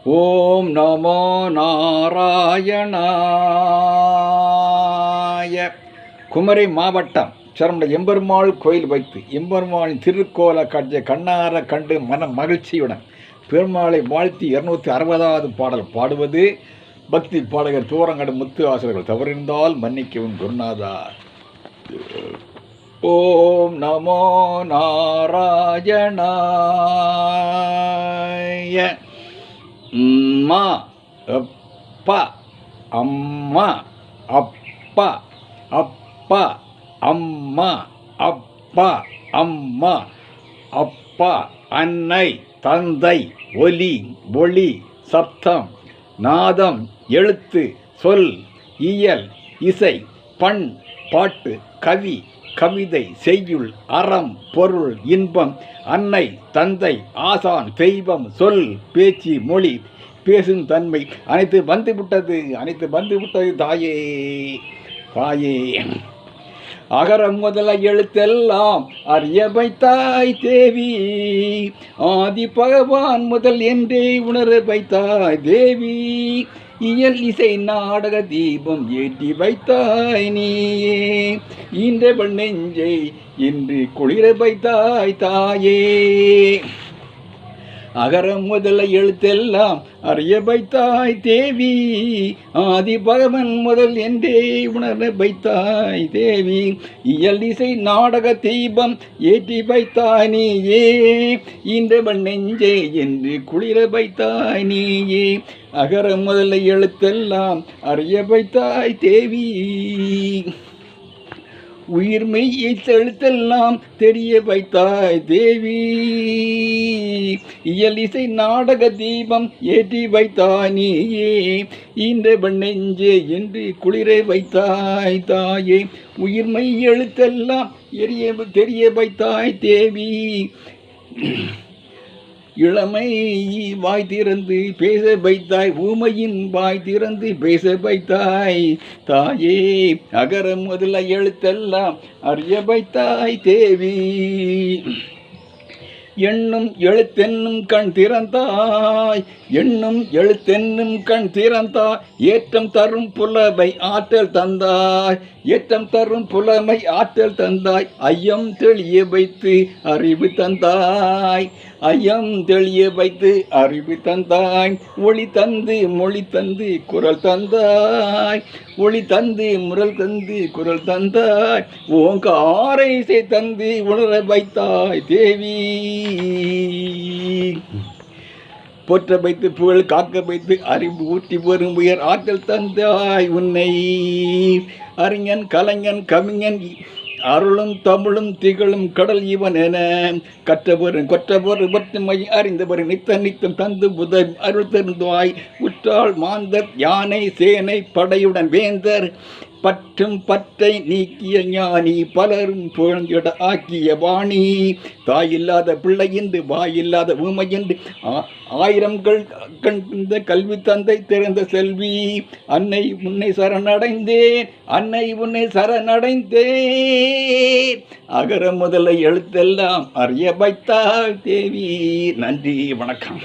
ஓம் நமோ நாராயணாய. குமரி மாவட்டம் சரமுடைய எம்பெருமாள் கோயில் வைத்து எம்பெருமாளின் திருக்கோல காட்சியை கண்ணார கண்டு மன மகிழ்ச்சியுடன் பெருமாளை வாழ்த்தி 260வது பாடல் பாடுவது பக்தி பாடகர் தூரங்கடு முத்து ஆசிரியர்கள். தவறிருந்தால் மன்னிக்கவும் குருநாதா. ஓம் நமோ நாராயணாய. அம்மா அப்பா அம்மா அப்பா அப்பா அம்மா அப்பா அம்மா அப்பா அன்னை தந்தை ஒலி ஒளி சப்தம் நாதம் எழுத்து சொல் இயல் இசை பண் பாட்டு கவி கவிதை செய்யுள் அறம் பொருள் இன்பம் அன்னை தந்தை ஆசான் தெய்வம் சொல் பேச்சு மொழி பேசும் தன்மை அனைத்து வந்துவிட்டது தாயே தாயே. அகரம் முதல எழுத்தெல்லாம் அறிய வைத்தாய் தேவி, ஆதி பகவான் முதல் என்றே உணர வைத்தாய் தேவி. இயல் இசை நாடக தீபம் ஏற்றி வைத்தாய் நீயே, ஈன்றவள் நெஞ்சை இன்று குளிர வைத்தாய் தாயே. அகரம் முதல எழுத்தெல்லாம் அறிய வைத்தாய் தேவி, ஆதி பகவன் முதல் என்றே உணர வைத்தாய் தேவி. இயல் இசை நாடக தீபம் ஏற்றி வைத்தாய் நீயே, ஈன்றவள் நெஞ்சே என்று குளிர வைத்தாய் நீயே. அகரம் முதல எழுத்தெல்லாம் அறிய வைத்தாய் தேவி, உயிர்மெய் எழுத்தெல்லாம் தெரிய வைத்தாய் தேவி. இயல் இசை நாடக தீபம் ஏற்றி வைத்தாய் நீயே, ஈன்றவள் நெஞ்சே என்று குளிர வைத்தாய் தாயே. உயிர்மெய் எழுத்தெல்லாம் தெரிய வைத்தாய் தேவி, இளமை வாய் திறந்து பேச வைத்தாய், ஊமையின் வாய் திறந்து பேச வைத்தாய் தாயே. அகரம் முதல எழுத்தெல்லாம் அறிய வைத்தாய் தேவி, எண்ணும் எழுத்தென்னும் கண் திறந்தாய், எண்ணும் எழுத்தென்னும் கண் திறந்தாய். ஏற்றம் தரும் புலமை ஆற்றல் தந்தாய், ஏற்றம் தரும் புலமை ஆற்றல் தந்தாய். ஐயம் தெளிய வைத்து அறிவு தந்தாய், ஐயம் தெளிய வைத்து அறிவு தந்தாய். ஒளி தந்து மொழி தந்து குரல் தந்தாய், ஒளி தந்து முரல் தந்து குரல் தந்தாய். ஓங்காரை இசை தந்து உணர வைத்தாய் தேவி, போற்ற வைத்து புகழ் காக்க வைத்து அறிவு ஊற்றி வரும் உயர் ஆற்றல் தந்தாய் உன்னை. அறிஞன் கலைஞன் கவிஞன் அருளும் தமிழும் திகழும் கடல் இவன் என கற்றவரும் கொற்றவரும் ஒற்றுமை அறிந்தவர் நித்தம் தந்து உதவி அருள் தருந்தாய். உற்றாள் மாந்தர் யானை சேனை படையுடன் வேந்தர் பற்றும் பற்றை நீக்கிய ஞானி பலரும் புகழ்ந்திட ஆக்கிய வாணி. தாயில்லாத பிள்ளை என்று வாயில்லாத ஊமை என்று ஆயிரங்கள் கண்ட கல்வி தந்தை திறந்த செல்வி. அன்னை உன்னை சரணடைந்தேன், அன்னை உன்னை சரணடைந்தேன். அகர முதல எழுத்தெல்லாம் அறிய வைத்தாய் தேவி. நன்றி, வணக்கம்.